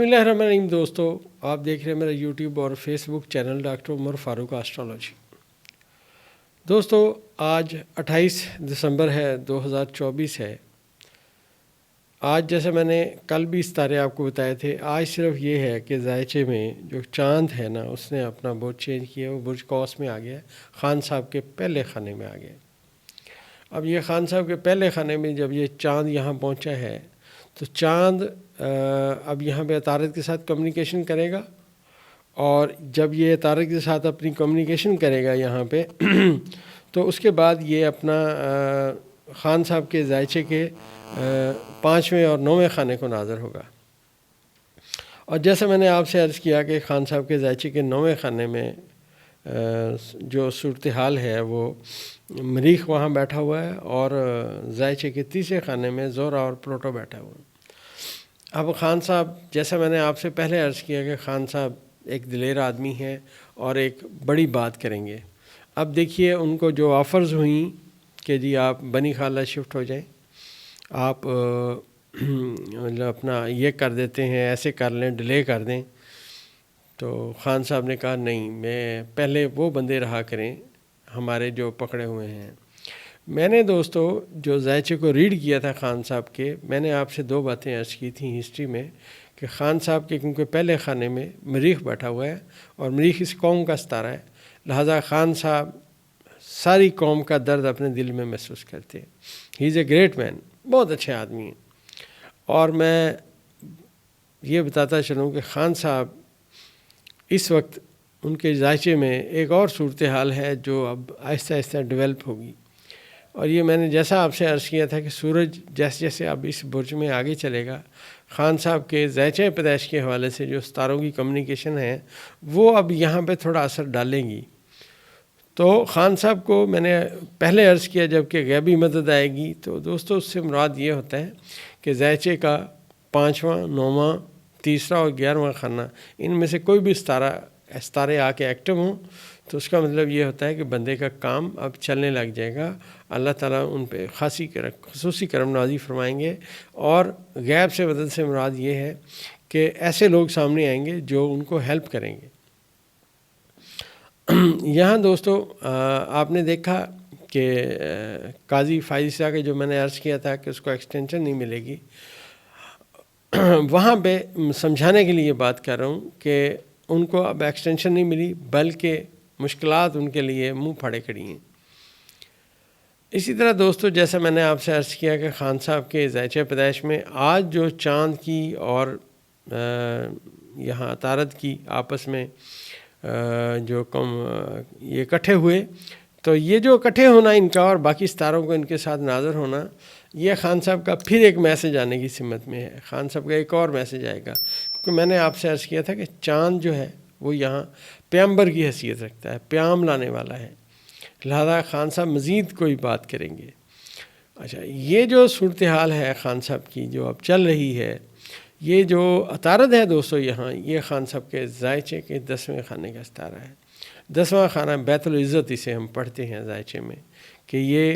بسم اللہ الرحمن الرحیم دوستو، آپ دیکھ رہے ہیں میرا یوٹیوب اور فیس بک چینل ڈاکٹر عمر فاروق ایسٹرالوجی۔ دوستو آج 28 دسمبر ہے، 2024 ہے۔ آج جیسے میں نے کل بھی ستارے آپ کو بتائے تھے، آج صرف یہ ہے کہ ذائچے میں جو چاند ہے نا، اس نے اپنا برج چینج کیا، وہ برج قوس میں آ گیا، خان صاحب کے پہلے خانے میں آ گیا۔ اب یہ خان صاحب کے پہلے خانے میں جب یہ چاند یہاں پہنچا ہے تو چاند اب یہاں پہ عطارد کے ساتھ کمیونیکیشن کرے گا، اور جب یہ عطارد کے ساتھ اپنی کمیونیکیشن کرے گا یہاں پہ تو اس کے بعد یہ اپنا خان صاحب کے ذائچے کے 5ویں اور 9ویں خانے کو ناظر ہوگا۔ اور جیسے میں نے آپ سے عرض کیا کہ خان صاحب کے ذائچے کے 9ویں خانے میں جو صورتحال ہے وہ مریخ وہاں بیٹھا ہوا ہے، اور ذائچے کے 3ویں خانے میں زہرہ اور پلوٹو بیٹھا ہوا ہے۔ اب خان صاحب، جیسا میں نے آپ سے پہلے عرض کیا کہ خان صاحب ایک دلیر آدمی ہیں اور ایک بڑی بات کریں گے۔ اب دیکھیے ان کو جو آفرز ہوئیں کہ جی آپ بنی خالہ شفٹ ہو جائیں، آپ اپنا یہ کر دیتے ہیں، ایسے کر لیں، ڈیلے کر دیں، تو خان صاحب نے کہا نہیں، میں پہلے وہ بندے رہا کریں ہمارے جو پکڑے ہوئے ہیں۔ میں نے دوستو جو ذائچے کو ریڈ کیا تھا خان صاحب کے، میں نے آپ سے 2 باتیں عرض کی تھیں ہسٹری میں کہ خان صاحب کے کیونکہ پہلے خانے میں مریخ بیٹھا ہوا ہے، اور مریخ اس قوم کا ستارہ ہے، لہٰذا خان صاحب ساری قوم کا درد اپنے دل میں محسوس کرتے ہیں۔ ہی از اے گریٹ مین، بہت اچھے آدمی ہیں۔ اور میں یہ بتاتا چلوں کہ خان صاحب اس وقت ان کے ذائچے میں ایک اور صورتحال ہے جو اب آہستہ آہستہ ڈیولپ ہوگی، اور یہ میں نے جیسا آپ سے عرض کیا تھا کہ سورج جیسے جیسے اب اس برج میں آگے چلے گا، خان صاحب کے ذائچہ پیدائش کے حوالے سے جو ستاروں کی کمیونیکیشن ہے وہ اب یہاں پہ تھوڑا اثر ڈالیں گی۔ تو خان صاحب کو میں نے پہلے عرض کیا جب کہ غیبی مدد آئے گی، تو دوستو اس سے مراد یہ ہوتا ہے کہ ذائچے کا 5واں، 9واں، 3واں اور 11واں خانہ، ان میں سے کوئی بھی ستارے آ کے ایکٹیو ہوں تو اس کا مطلب یہ ہوتا ہے کہ بندے کا کام اب چلنے لگ جائے گا، اللہ تعالیٰ ان پہ خصوصی کرم نوازی فرمائیں گے، اور غیب سے مدد سے مراد یہ ہے کہ ایسے لوگ سامنے آئیں گے جو ان کو ہیلپ کریں گے۔ یہاں دوستو آپ نے دیکھا کہ قاضی فائز عیسیٰ کے جو میں نے عرض کیا تھا کہ اس کو ایکسٹینشن نہیں ملے گی، وہاں پہ سمجھانے کے لیے بات کر رہا ہوں کہ ان کو اب ایکسٹینشن نہیں ملی، بلکہ مشکلات ان کے لیے منہ پھاڑے کھڑی ہیں۔ اسی طرح دوستو جیسا میں نے آپ سے عرض کیا کہ خان صاحب کے ذائچہ پیدائش میں آج جو چاند کی اور یہاں عطارد کی آپس میں جو یہ اکٹھے ہوئے، تو یہ جو اکٹھے ہونا ان کا اور باقی ستاروں کو ان کے ساتھ ناظر ہونا، یہ خان صاحب کا پھر ایک میسج آنے کی سمت میں ہے۔ خان صاحب کا ایک اور میسج آئے گا، کیونکہ میں نے آپ سے عرض کیا تھا کہ چاند جو ہے وہ یہاں پیغمبر کی حیثیت رکھتا ہے، پیام لانے والا ہے، لہذا خان صاحب مزید کوئی بات کریں گے۔ اچھا، یہ جو صورتحال ہے خان صاحب کی جو اب چل رہی ہے، یہ جو عطارد ہے دوستو یہاں، یہ خان صاحب کے ذائچے کے 10ویں خانے کا ستارہ ہے۔ 10واں خانہ بیت العزت اسے ہم پڑھتے ہیں ذائچے میں، کہ یہ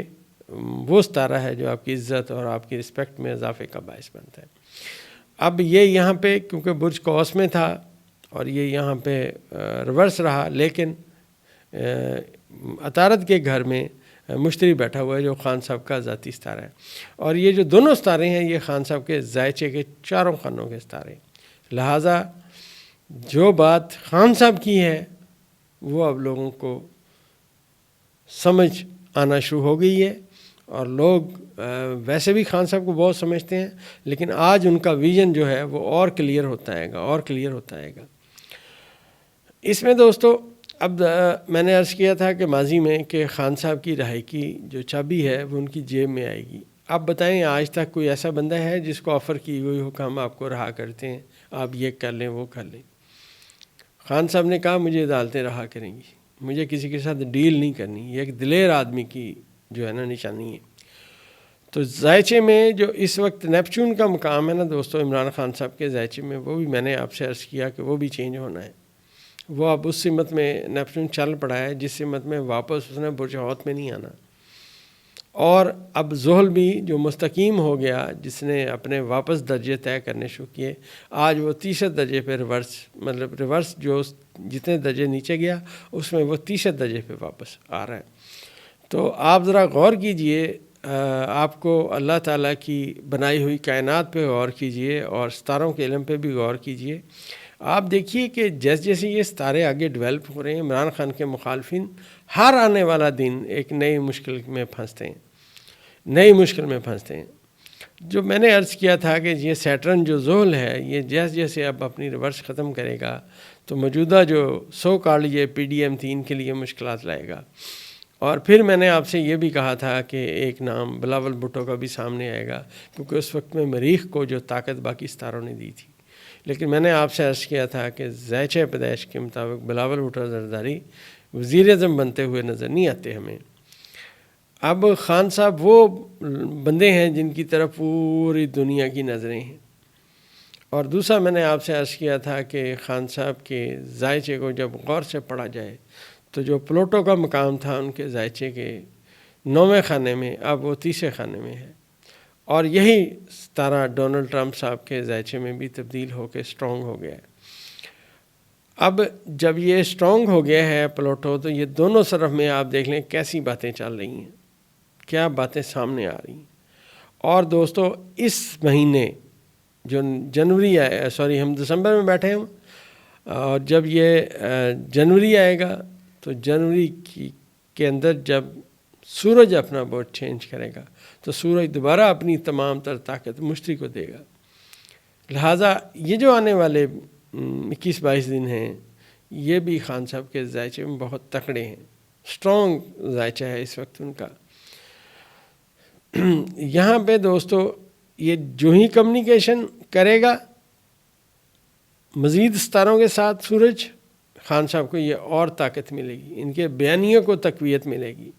وہ ستارہ ہے جو آپ کی عزت اور آپ کی رسپیکٹ میں اضافے کا باعث بنتا ہے۔ اب یہ یہاں پہ کیونکہ برج قوس میں تھا اور یہ یہاں پہ ریورس رہا، لیکن عطارد کے گھر میں مشتری بیٹھا ہوا ہے جو خان صاحب کا ذاتی ستارہ ہے، اور یہ جو دونوں ستارے ہیں یہ خان صاحب کے ذائچے کے 4 خانوں کے ستارے ہیں۔ لہٰذا جو بات خان صاحب کی ہے وہ اب لوگوں کو سمجھ آنا شروع ہو گئی ہے، اور لوگ ویسے بھی خان صاحب کو بہت سمجھتے ہیں، لیکن آج ان کا ویژن جو ہے وہ اور کلیئر ہوتا ہے گا۔ اس میں دوستو اب میں نے عرض کیا تھا کہ ماضی میں کہ خان صاحب کی رہائی کی جو چابی ہے وہ ان کی جیب میں آئے گی۔ اب بتائیں آج تک کوئی ایسا بندہ ہے جس کو آفر کی ہوئی ہو کہ ہم آپ کو رہا کرتے ہیں، آپ یہ کر لیں وہ کر لیں؟ خان صاحب نے کہا مجھے عدالتیں رہا کریں گی، مجھے کسی کے ساتھ ڈیل نہیں کرنی، یہ ایک دلیر آدمی کی جو ہے نا نشانی ہے۔ تو ذائچے میں جو اس وقت نیپچون کا مقام ہے نا دوستو عمران خان صاحب کے ذائچے میں، وہ بھی میں نے آپ سے عرض کیا کہ وہ بھی چینج ہونا ہے۔ وہ اب اس سمت میں نیپچون چل پڑا ہے جس سمت میں واپس اس نے برج حوت میں نہیں آنا، اور اب زحل بھی جو مستقیم ہو گیا، جس نے اپنے واپس درجے طے کرنے شروع کیے، آج وہ 30 درجے پہ ریورس جو جتنے درجے نیچے گیا اس میں وہ 30 درجے پہ واپس آ رہا ہے۔ تو آپ ذرا غور کیجئے، آپ کو اللہ تعالیٰ کی بنائی ہوئی کائنات پہ غور کیجئے اور ستاروں کے علم پہ بھی غور کیجئے۔ آپ دیکھیے کہ جیسے جیسے یہ ستارے آگے ڈیولپ ہو رہے ہیں، عمران خان کے مخالفین ہر آنے والا دن ایک نئی مشکل میں پھنستے ہیں۔ جو میں نے عرض کیا تھا کہ یہ سیٹرن جو زحل ہے، یہ جیسے جیسے اب اپنی ریورس ختم کرے گا تو موجودہ جو سو کالڈ یہ PDM تھی، ان کے لیے مشکلات لائے گا۔ اور پھر میں نے آپ سے یہ بھی کہا تھا کہ ایک نام بلاول بھٹو کا بھی سامنے آئے گا، کیونکہ اس وقت میں مریخ کو جو طاقت باقی ستاروں نے دی تھی۔ لیکن میں نے آپ سے عرض کیا تھا کہ ذائچہ پیدائش کے مطابق بلاول بھٹو زرداری وزیر اعظم بنتے ہوئے نظر نہیں آتے ہمیں۔ اب خان صاحب وہ بندے ہیں جن کی طرف پوری دنیا کی نظریں ہیں۔ اور دوسرا میں نے آپ سے عرض کیا تھا کہ خان صاحب کے ذائچے کو جب غور سے پڑھا جائے تو جو پلوٹو کا مقام تھا ان کے ذائچے کے 9ویں خانے میں، اب وہ 30 خانے میں ہے۔ اور یہی ستارہ ڈونلڈ ٹرمپ صاحب کے ذائچے میں بھی تبدیل ہو کے سٹرونگ ہو گیا ہے۔ اب جب یہ سٹرونگ ہو گیا ہے پلوٹو، تو یہ دونوں طرف میں آپ دیکھ لیں کیسی باتیں چل رہی ہیں، کیا باتیں سامنے آ رہی ہیں۔ اور دوستو اس مہینے جو جنوری ہم دسمبر میں بیٹھے ہیں، اور جب یہ جنوری آئے گا تو جنوری کے اندر جب سورج اپنا بورڈ چینج کرے گا تو سورج دوبارہ اپنی تمام تر طاقت مشتری کو دے گا۔ لہٰذا یہ جو آنے والے 21-22 دن ہیں، یہ بھی خان صاحب کے ذائچے میں بہت تکڑے ہیں، سٹرونگ ذائچہ ہے اس وقت ان کا۔ یہاں پہ دوستو یہ جو ہی کمیونیکیشن کرے گا مزید ستاروں کے ساتھ سورج، خان صاحب کو یہ اور طاقت ملے گی، ان کے بیانیوں کو تقویت ملے گی۔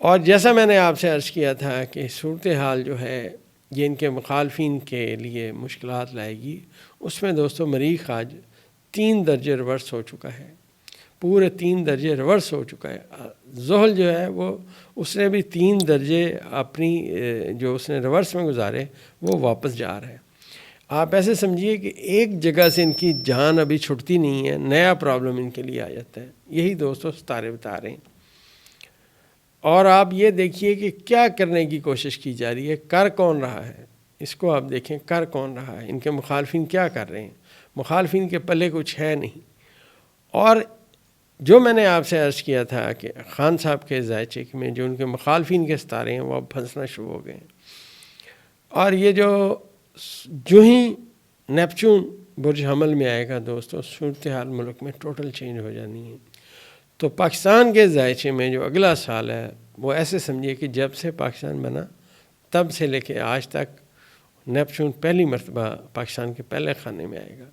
اور جیسا میں نے آپ سے عرض کیا تھا کہ صورتحال جو ہے یہ ان کے مخالفین کے لیے مشکلات لائے گی، اس میں دوستو مریخ آج 3 درجے ریورس ہو چکا ہے، پورے 3 درجے ریورس ہو چکا ہے۔ زحل جو ہے وہ اس نے بھی 3 درجے اپنی جو اس نے ریورس میں گزارے وہ واپس جا رہے ہیں۔ آپ ایسے سمجھیے کہ ایک جگہ سے ان کی جان ابھی چھٹتی نہیں ہے، نیا پرابلم ان کے لیے آ جاتا ہے۔ یہی دوستو ستارے بتا رہے ہیں۔ اور آپ یہ دیکھیے کہ کیا کرنے کی کوشش کی جا رہی ہے، کر کون رہا ہے، اس کو آپ دیکھیں کر کون رہا ہے، ان کے مخالفین کیا کر رہے ہیں۔ مخالفین کے پلے کچھ ہے نہیں۔ اور جو میں نے آپ سے عرض کیا تھا کہ خان صاحب کے ذائچے میں جو ان کے مخالفین کے ستارے ہیں وہ اب پھنسنا شروع ہو گئے ہیں۔ اور یہ جو ہی نیپچون برج حمل میں آئے گا دوستو، صورتحال ملک میں ٹوٹل چینج ہو جانی ہے۔ تو پاکستان کے ذائچے میں جو اگلا سال ہے وہ ایسے سمجھیے کہ جب سے پاکستان بنا تب سے لے کے آج تک نیپچون پہلی مرتبہ پاکستان کے پہلے خانے میں آئے گا۔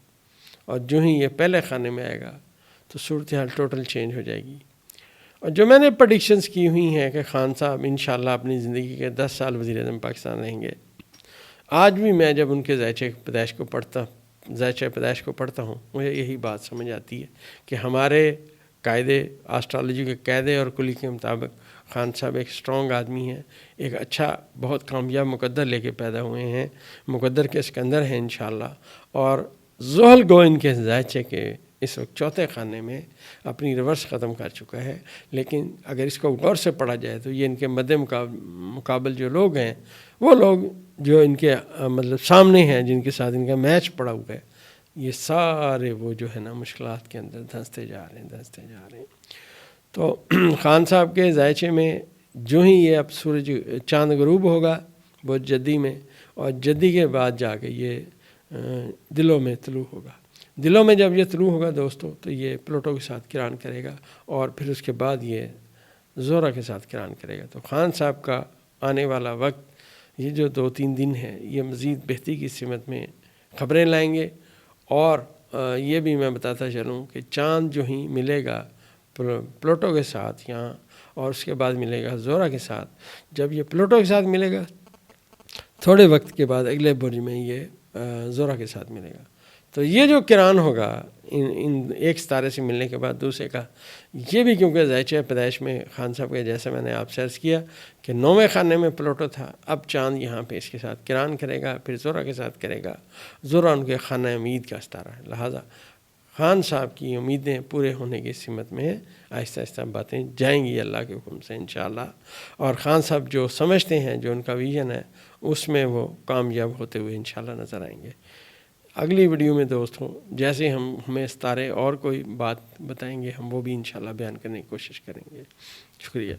اور جو ہی یہ پہلے خانے میں آئے گا تو صورتحال ٹوٹل چینج ہو جائے گی۔ اور جو میں نے پریڈکشنز کی ہوئی ہیں کہ خان صاحب انشاءاللہ اپنی زندگی کے 10 سال وزیر اعظم پاکستان رہیں گے، آج بھی میں جب ان کے ذائچہ پیدائش کو پڑھتا ہوں مجھے یہی بات سمجھ آتی ہے کہ ہمارے قاعدے، آسٹرالوجی کے قاعدے اور کلی کے مطابق خان صاحب ایک سٹرونگ آدمی ہیں، ایک اچھا بہت کامیاب مقدر لے کے پیدا ہوئے ہیں، مقدر کے سکندر ہیں انشاءاللہ۔ اور زحل گو ان کے ذائچے کے اس وقت 4تھے خانے میں اپنی ریورس ختم کر چکا ہے۔ لیکن اگر اس کو غور سے پڑھا جائے تو یہ ان کے مد مقابل جو لوگ ہیں، وہ لوگ جو ان کے سامنے ہیں، جن کے ساتھ ان کا میچ پڑا ہوا ہے، یہ سارے وہ جو ہے نا مشکلات کے اندر دھنستے جا رہے ہیں۔ تو خان صاحب کے ذائچے میں جو ہی یہ اب سورج چاند غروب ہوگا وہ جدی میں، اور جدی کے بعد جا کے یہ دلوں میں طلوع ہوگا۔ دلوں میں جب یہ طلوع ہوگا دوستو تو یہ پلوٹو کے ساتھ کران کرے گا، اور پھر اس کے بعد یہ زہرہ کے ساتھ کران کرے گا۔ تو خان صاحب کا آنے والا وقت یہ جو 2-3 دن ہے یہ مزید بہتری کی سمت میں خبریں لائیں گے۔ اور یہ بھی میں بتاتا چلوں کہ چاند جو ہی ملے گا پلوٹو کے ساتھ یہاں، اور اس کے بعد ملے گا زہرہ کے ساتھ، جب یہ پلوٹو کے ساتھ ملے گا تھوڑے وقت کے بعد اگلے برج میں یہ زہرہ کے ساتھ ملے گا، تو یہ جو کران ہوگا ان ایک ستارے سے ملنے کے بعد دوسرے کا، یہ بھی کیونکہ ذائچہ پیدائش میں خان صاحب کے جیسے میں نے آپ سے عرض کیا کہ 9ویں خانے میں پلوٹو تھا، اب چاند یہاں پہ اس کے ساتھ کران کرے گا، پھر زہرہ کے ساتھ کرے گا، زہرہ ان کے خانہ امید کا ستارہ ہے، لہٰذا خان صاحب کی امیدیں پورے ہونے کی سمت میں ہیں، آہستہ آہستہ باتیں جائیں گی اللہ کے حکم سے انشاءاللہ، اور خان صاحب جو سمجھتے ہیں، جو ان کا ویژن ہے، اس میں وہ کامیاب ہوتے ہوئے انشاءاللہ نظر آئیں گے۔ اگلی ویڈیو میں دوستوں جیسے ہمیں ستارے اور کوئی بات بتائیں گے، ہم وہ بھی انشاءاللہ بیان کرنے کی کوشش کریں گے۔ شکریہ۔